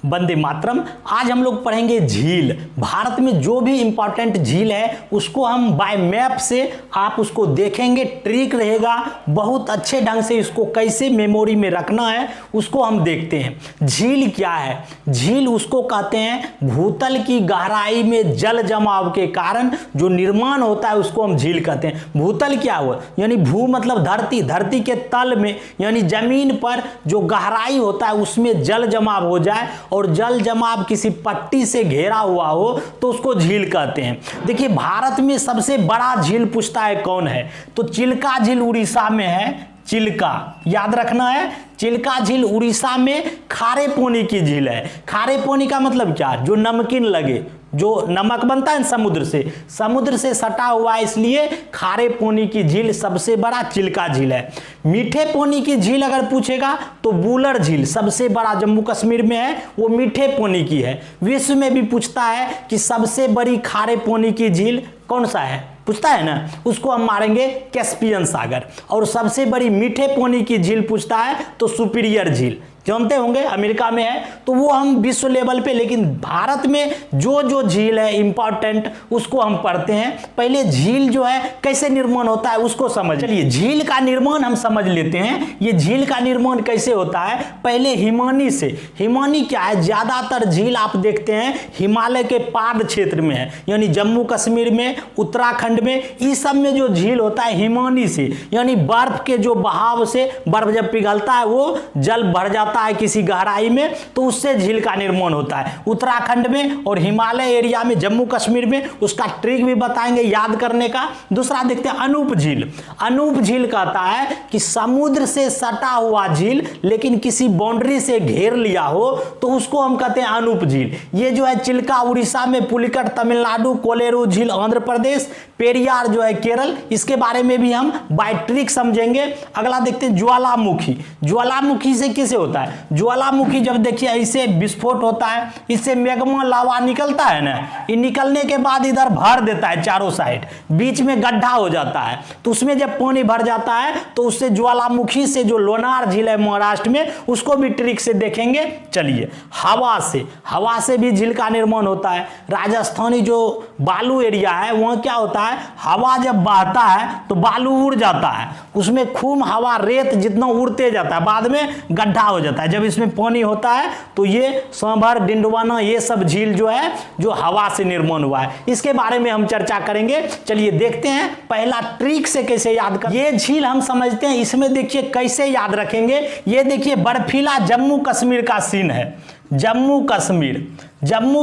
वंदे मातरम। आज हम लोग पढ़ेंगे झील। भारत में जो भी इंपॉर्टेंट झील है उसको हम बाय मैप से आप उसको देखेंगे, ट्रिक रहेगा, बहुत अच्छे ढंग से इसको कैसे मेमोरी में रखना है उसको हम देखते हैं। झील क्या है? झील उसको कहते हैं भूतल की गहराई में जल जमाव के कारण जो निर्माण होता है उसको हम झील कहते हैं। भूतल क्या हुआ? यानी भू मतलब धरती, धरती के तल में यानी जमीन पर जो गहराई होता है उसमें जल जमाव हो जाए और जल जमाव किसी पट्टी से घेरा हुआ हो तो उसको झील कहते हैं। देखिए भारत में सबसे बड़ा झील पूछता है कौन है, तो चिल्का झील उड़ीसा में है। चिल्का याद रखना है, चिल्का झील उड़ीसा में खारे पानी की झील है। खारे पानी का मतलब क्या? जो नमकीन लगे, जो नमक बनता है समुद्र से सटा हुआ है, इसलिए खारे पानी की झील सबसे बड़ा चिल्का झील है। मीठे पानी की झील अगर पूछेगा तो बुलर झील सबसे बड़ा जम्मू कश्मीर में है, वो मीठे पानी की है। विश्व में भी पूछता है कि सबसे बड़ी खारे पानी की झील कौन सा है, पूछता है ना, उसको हम मारेंगे कैस्पियन सागर। और सबसे बड़ी मीठे पानी की झील पूछता है तो सुपीरियर झील, जानते होंगे अमेरिका में है, तो वो हम विश्व लेवल पे, लेकिन भारत में जो जो झील है इंपॉर्टेंट उसको हम पढ़ते हैं। पहले झील जो है कैसे निर्माण होता है उसको समझ चलिए। झील का निर्माण हम समझ लेते हैं। ये झील का निर्माण कैसे होता है? पहले हिमानी से। हिमानी क्या है? ज्यादातर झील आप देखते हैं हिमालय के पाद क्षेत्र में है, यानी जम्मू कश्मीर में, उत्तराखंड में, इस सब में जो झील होता है हिमानी से, यानी बर्फ के जो बहाव से बर्फ जब पिघलता है वो जल भर जाता है किसी गहराई में, तो उससे झील का निर्माण होता है। उत्तराखंड में और हिमालय एरिया में, जम्मू कश्मीर में, उसका ट्रिक भी बताएंगे याद करने का। दूसरा देखते हैं अनूप झील। अनूप झील कहता है कि समुद्र से सटा हुआ झील लेकिन किसी बाउंड्री से घेर लिया हो तो उसको हम कहते हैं अनूप झील। ये जो है चिल्का उड़ीसा में, पुलिकट तमिलनाडु, कोलेरू झील आंध्र प्रदेश, पेरियार जो है केरल, इसके बारे में भी हम बाय ट्रिक समझेंगे। अगला देखते हैं ज्वालामुखी। ज्वालामुखी से कैसे होता है? ज्वालामुखी जब देखिए ऐसे विस्फोट होता है, इससे मैग्मा लावा निकलता है ना, ये निकलने के बाद इधर भर देता है चारों साइड, बीच में गड्ढा हो जाता है, तो उसमें जब पानी भर जाता है तो उससे ज्वालामुखी से जो लोनार झील है महाराष्ट्र में, उसको भी ट्रिक से देखेंगे। चलिए हवा से भी झील का निर्माण होता है। राजस्थानी जो बालू एरिया है वहां क्या होता है, हवा जब बहता है तो बालू उड़ जाता है, उसमें खूब हवा रेत जितना उड़ते जाता है, बाद में गड्ढा हो जाता है। जब इसमें पानी होता है तो ये सांभर, डिंडवाना, ये सब झील जो है जो हवा से निर्माण हुआ है, इसके बारे में हम चर्चा करेंगे। चलिए देखते हैं पहला ट्रिक से कैसे याद कर। ये झील हम समझते हैं, इसमें देखिए कैसे याद रखेंगे। ये देखिए बर्फीला जम्मू कश्मीर का सीन है। जम्मू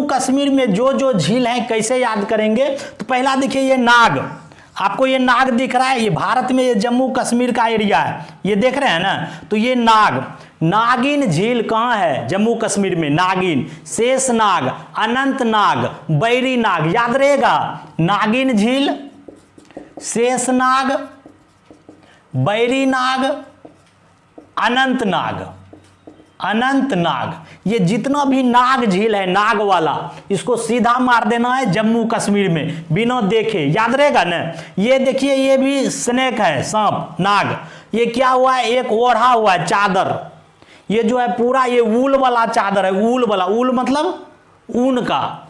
कश्मीर में जो जो झील है कैसे याद करेंगे? तो पहला देखिए ये नाग, आपको ये नाग दिख रहा है, ये भारत में ये जम्मू कश्मीर का एरिया है, ये देख रहे हैं ना, तो ये नागिन झील कहाँ है? जम्मू कश्मीर में नागिन, शेषनाग, अनंतनाग, बैरी नाग, याद रहेगा। नागिन झील, शेषनाग, बैरी नाग, अनंतनाग, ये जितना भी नाग झील है, नाग वाला, इसको सीधा मार देना है जम्मू कश्मीर में बिना देखे, याद रहेगा ना। ये देखिए ये भी स्नेक है, सांप, नाग, ये क्या हुआ है, एक ओढ़ा हुआ है चादर, ये जो है पूरा ये ऊल वाला चादर है, ऊल वाला, ऊल मतलब ऊन का,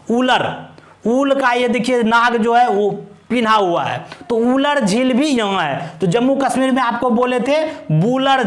ऊल का ये देखिए नाग जो है वो पिन्हा हुआ है। तो उलर झील भी यहाँ है। तो जम्मू कश्मीर में आपको बोले थे बुलर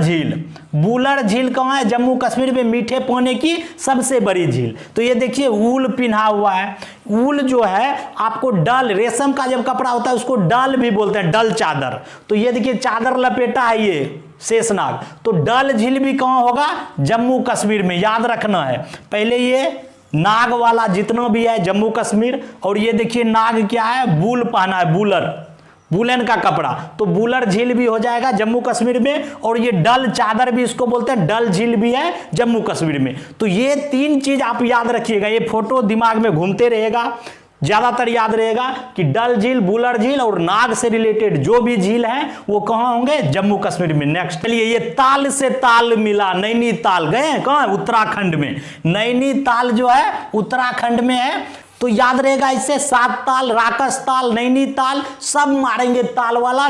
झील कहाँ है? जम्मू कश्मीर में मीठे पानी की सबसे बड़ी झील। तो ये देखिए ऊल पिन्हा हुआ है। ऊल जो है आपको डल, रेशम का जब कपड़ा होता है उसको डल भी बोलते हैं, डल चादर। तो ये देखिए चादर लपेटा है ये शेषनाग। तो डल झील भी कहाँ होगा? जम्मू कश्मीर में, याद रखना है। पहले ये नाग वाला जितना भी है जम्मू कश्मीर, और ये देखिए नाग क्या है, बूल पहना है, वुलन का कपड़ा, तो बुलर झील भी हो जाएगा जम्मू कश्मीर में। और ये डल चादर भी इसको बोलते हैं, डल झील भी है जम्मू कश्मीर में। तो ये तीन चीज आप याद रखिएगा, ये फोटो दिमाग में घूमते रहेगा, ज्यादातर याद रहेगा कि डल झील, बुलर झील और नाग से रिलेटेड जो भी झील है वो कहाँ होंगे? जम्मू कश्मीर में। नेक्स्ट चलिए, ये ताल से ताल मिला, नैनीताल गए हैं, कहाँ? उत्तराखंड में। नैनीताल जो है उत्तराखंड में है, तो याद रहेगा इससे सात ताल, राकस ताल, नैनीताल, सब मारेंगे ताल वाला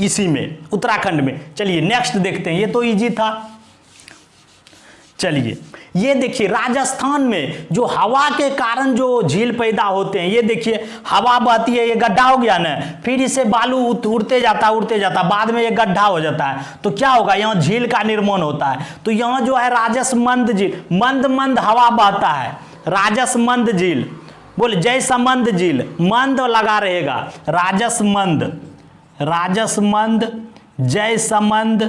इसी में, उत्तराखंड में। चलिए नेक्स्ट देखते हैं, ये तो इजी था। चलिए ये देखिए राजस्थान में जो हवा के कारण जो झील पैदा होते हैं, ये देखिए हवा बहती है, ये गड्ढा हो गया ना, फिर इसे बालू उड़ते जाता, बाद में ये गड्ढा हो जाता है, तो क्या होगा, यहाँ झील का निर्माण होता है। तो यहाँ जो है राजसमंद झील, मंद मंद हवा बहता है, राजसमंद झील, बोले जयसमंद झील, मंद लगा रहेगा, राजसमंद जयसमंद,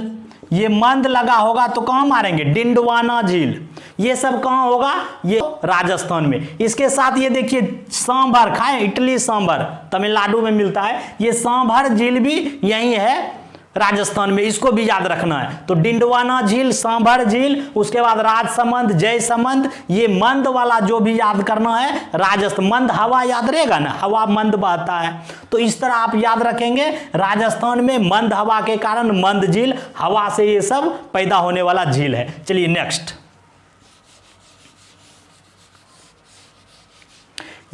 ये मंद लगा होगा तो कहाँ मारेंगे, डिंडवाना झील, ये सब कहाँ होगा, ये राजस्थान में। इसके साथ ये देखिए सांभर, खाए इडली सांभर, तमिलनाडु में मिलता है, ये सांभर झील भी यही है राजस्थान में, इसको भी याद रखना है। तो डिंडवाना झील, सांभर झील, उसके बाद राजसमंद, जयसमंद, ये मंद वाला जो भी याद करना है राजस्थान, मंद हवा याद रहेगा ना, हवा मंद बहता है, तो इस तरह आप याद रखेंगे। राजस्थान में मंद हवा के कारण मंद झील, हवा से ये सब पैदा होने वाला झील है। चलिए नेक्स्ट,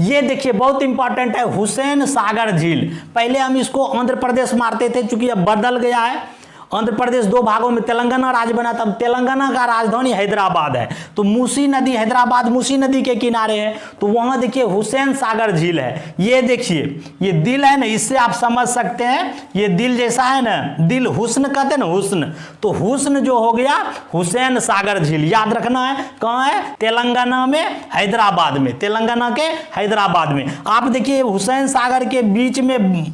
ये देखिए बहुत इंपॉर्टेंट है, हुसैन सागर झील। पहले हम इसको आंध्र प्रदेश मारते थे, चूंकि अब बदल गया है, आंध्र प्रदेश दो भागों में तेलंगाना राज्य बना, तब तेलंगाना का राजधानी हैदराबाद है। तो मूसी नदी, हैदराबाद मूसी नदी के किनारे है, तो वहां देखिए हुसैन सागर झील है। ये देखिए ये दिल है ना, इससे आप समझ सकते हैं, ये दिल जैसा है ना, दिल हुस्न कहते हैं ना, हुस्न, तो हुस्न जो हो गया हुसैन सागर झील, याद रखना है। कहाँ है, तेलंगाना में, हैदराबाद में, तेलंगाना के हैदराबाद में। आप देखिए हुसैन सागर के बीच में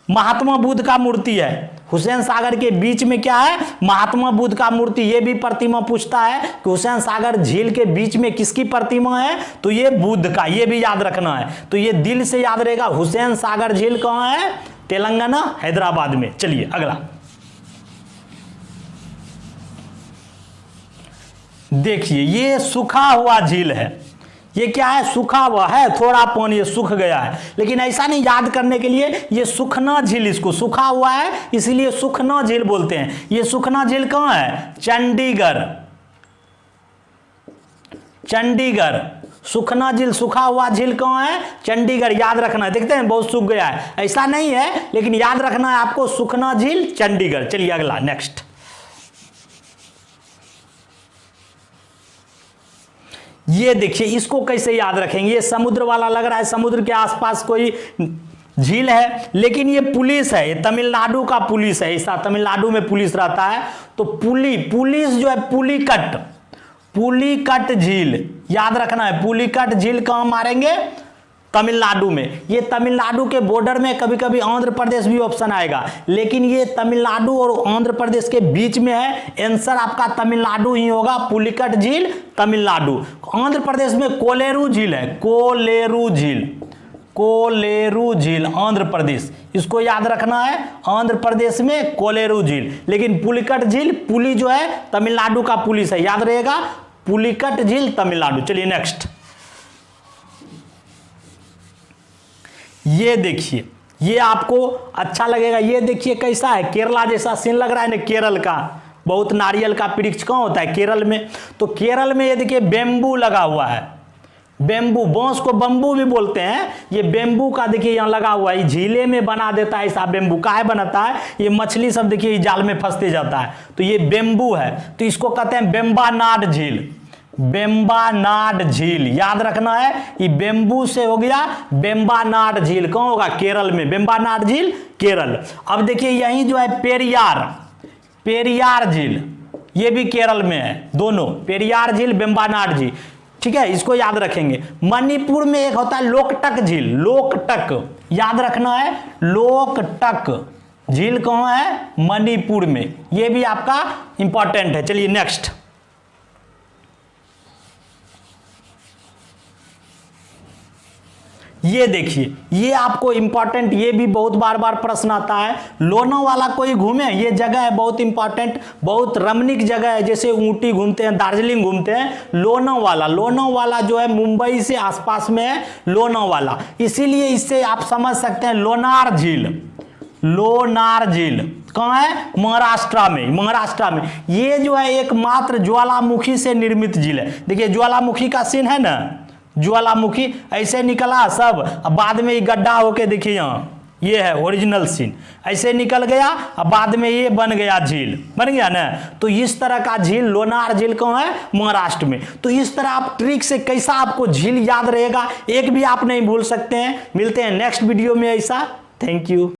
महात्मा बुद्ध का मूर्ति है, हुसैन सागर के बीच में क्या है, महात्मा बुद्ध का मूर्ति। ये भी प्रतिमा पूछता है कि हुसैन सागर झील के बीच में किसकी प्रतिमा है, तो ये बुद्ध का, ये भी याद रखना है। तो ये दिल से याद रहेगा, हुसैन सागर झील कहाँ है, तेलंगाना हैदराबाद में। चलिए अगला देखिए, ये सूखा हुआ झील है, ये क्या है, सूखा हुआ है, थोड़ा पानी ये सूख गया है, लेकिन ऐसा नहीं, याद करने के लिए ये सुखना झील, इसको सूखा हुआ है इसलिए सुखना झील बोलते हैं। ये सुखना झील कहाँ है, चंडीगढ़, चंडीगढ़, सुखना झील, सूखा हुआ झील कहाँ है, चंडीगढ़, याद रखना है। देखते हैं बहुत सूख गया है, ऐसा नहीं है, लेकिन याद रखना है आपको, सुखना झील चंडीगढ़। चलिए अगला नेक्स्ट, ये देखिए इसको कैसे याद रखेंगे, ये समुद्र वाला लग रहा है, समुद्र के आसपास कोई झील है, लेकिन ये पुलिस है, ये तमिलनाडु का पुलिस है, ऐसा तमिलनाडु में पुलिस रहता है। तो पुलिस जो है, पुलिकट झील, याद रखना है, पुलिकट झील कहाँ मारेंगे, तमिलनाडु में। ये तमिलनाडु के बॉर्डर में, कभी कभी आंध्र प्रदेश भी ऑप्शन आएगा, लेकिन ये तमिलनाडु और आंध्र प्रदेश के बीच में है, आंसर आपका तमिलनाडु ही होगा, पुलिकट झील तमिलनाडु। आंध्र प्रदेश में कोलेरू झील है, कोलेरू झील आंध्र प्रदेश, इसको याद रखना है, आंध्र प्रदेश में कोलेरू झील। लेकिन पुलिकट झील, पुली जो है तमिलनाडु का पुलिस है, याद रहेगा, पुलिकट झील तमिलनाडु। चलिए नेक्स्ट, ये देखिए, ये आपको अच्छा लगेगा, ये देखिए कैसा है, केरला जैसा सीन लग रहा है ना, केरल का, बहुत नारियल का वृक्ष कहाँ होता है, केरल में। तो केरल में ये देखिए बेम्बू लगा हुआ है, बेम्बू, बांस को बम्बू भी बोलते हैं, ये बेम्बू का देखिए यहाँ लगा हुआ है, झीले में बना देता है ऐसा बेम्बू, काहे बनाता है, ये मछली सब देखिए जाल में फंसते जाता है, तो ये बेम्बू है, तो इसको कहते हैं बेम्बानाड झील, बेम्बानाड झील, याद रखना है, ये बेम्बू से हो गया बेम्बानाड झील, कहाँ होगा, केरल में, बेम्बानाड झील केरल। अब देखिए यही जो है पेरियार झील, ये भी केरल में है, दोनों पेरियार झील, बेम्बानाड झील, ठीक है, इसको याद रखेंगे। मणिपुर में एक होता है लोकटक झील, लोकटक, याद रखना है, लोकटक झील कहाँ है, मणिपुर में, ये भी आपका इंपॉर्टेंट है। चलिए नेक्स्ट, ये देखिए, ये आपको इंपॉर्टेंट, ये भी बहुत बार बार प्रश्न आता है, लोनावाला कोई घूमे, ये जगह है बहुत इंपॉर्टेंट, बहुत रमणीक जगह है, जैसे ऊटी घूमते हैं, दार्जिलिंग घूमते हैं, लोनावाला जो है मुंबई से आसपास में है, लोनावाला, इसीलिए इससे आप समझ सकते हैं, लोनार झील कहाँ है, महाराष्ट्र में, ये जो है एकमात्र ज्वालामुखी से निर्मित झील है। देखिए ज्वालामुखी का सीन है ना, ज्वालामुखी ऐसे निकला सब, अब बाद में गड्ढा होके देखिए यहाँ ये है ओरिजिनल सीन, ऐसे निकल गया और बाद में ये बन गया झील, बन गया ना। तो इस तरह का झील लोनार झील कौन है, महाराष्ट्र में। तो इस तरह आप ट्रिक से कैसा आपको झील याद रहेगा, एक भी आप नहीं भूल सकते हैं। मिलते हैं नेक्स्ट वीडियो में ऐसा। Thank you.